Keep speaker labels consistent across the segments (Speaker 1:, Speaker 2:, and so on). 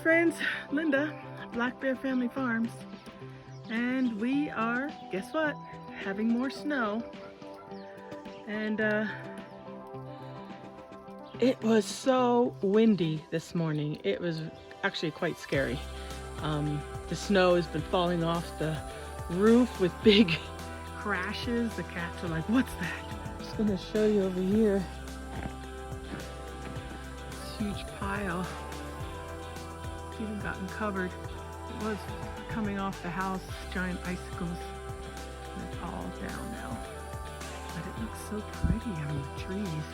Speaker 1: friends, Linda, Black Bear Family Farms, and we are, guess what, having more snow. And it was so windy this morning. It was actually quite scary. The snow has been falling off the roof with big crashes. The cats are like, what's that? I'm just gonna show you over here. This huge pile. It's even gotten covered. It was coming off the house, giant icicles. It's all down now. But it looks so pretty on the trees.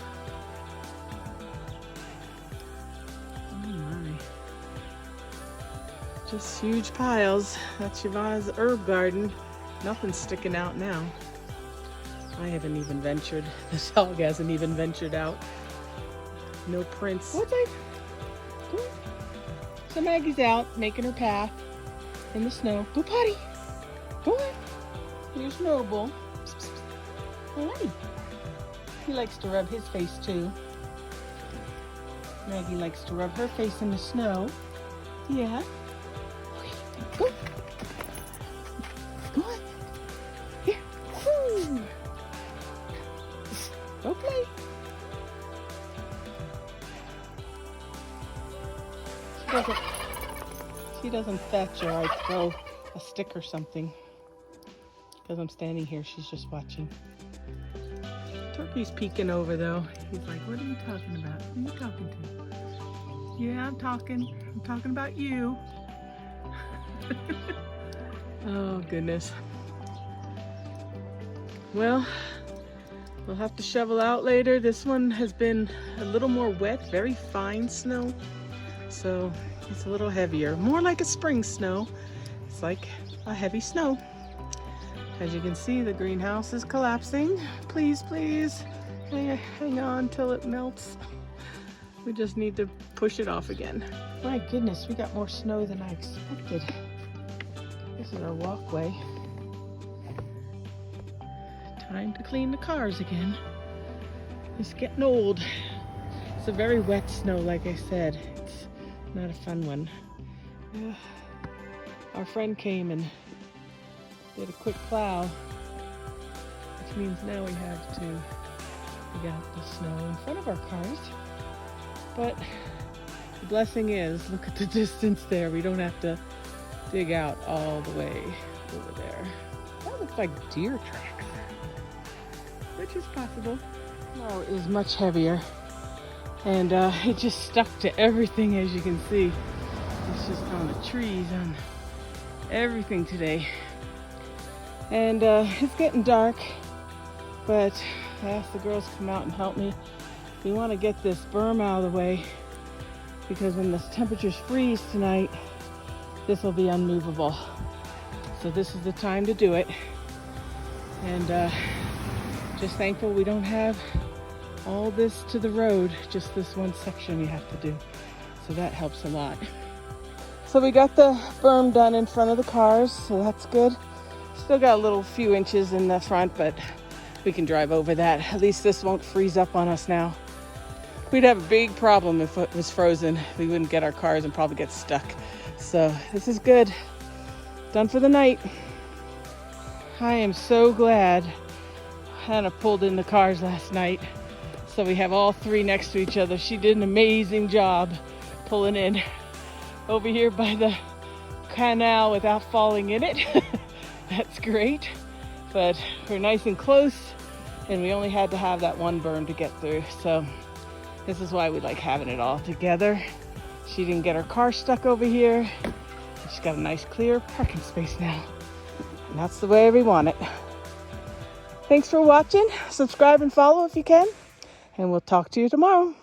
Speaker 1: Oh my. Just huge piles. That's Siobhan's herb garden. Nothing's sticking out now. I haven't even ventured. This dog hasn't even ventured out. No prints. What's that? Go on. So Maggie's out making her path in the snow. Go potty. Go on. Here's Noble. Alrighty. He likes to rub his face too. Maggie likes to rub her face in the snow. Yeah. Go. Go on. Here. Woo. Go play. She doesn't fetch or I throw a stick or something. Because I'm standing here, she's just watching. Turkey's peeking over though. He's like, what are you talking about? Who are you talking to? Yeah, I'm talking about you. Oh goodness. Well, we'll have to shovel out later. This one has been a little more wet, very fine snow. So it's a little heavier, more like a spring snow. It's like a heavy snow. As you can see, the greenhouse is collapsing. Please, please, hang on till it melts. We just need to push it off again. My goodness, we got more snow than I expected. This is our walkway. Time to clean the cars again. It's getting old. It's a very wet snow, like I said. It's not a fun one. Our friend came and did a quick plow, which means now we have to dig out the snow in front of our cars. But the blessing is, look at the distance there. We don't have to dig out all the way over there. That looks like deer tracks, which is possible. Snow is much heavier, and it just stuck to everything, as you can see. It's just on the trees, on everything today. And it's getting dark, but I asked the girls to come out and help me. We want to get this berm out of the way, because when the temperatures freeze tonight, this will be unmovable. So this is the time to do it. And just thankful we don't have all this to the road, just this one section we have to do. So that helps a lot. So we got the berm done in front of the cars, so that's good. Still got a little few inches in the front, but we can drive over that. At least this won't freeze up on us now. We'd have a big problem if it was frozen. We wouldn't get our cars and probably get stuck. So this is good. Done for the night. I am so glad Hannah pulled in the cars last night. So we have all three next to each other. She did an amazing job pulling in over here by the canal without falling in it. That's great. But we're nice and close, and we only had to have that one berm to get through. So this is why we like having it all together. She didn't get her car stuck over here. She's got a nice clear parking space now. And that's the way we want it. Thanks for watching. Subscribe and follow if you can. And we'll talk to you tomorrow.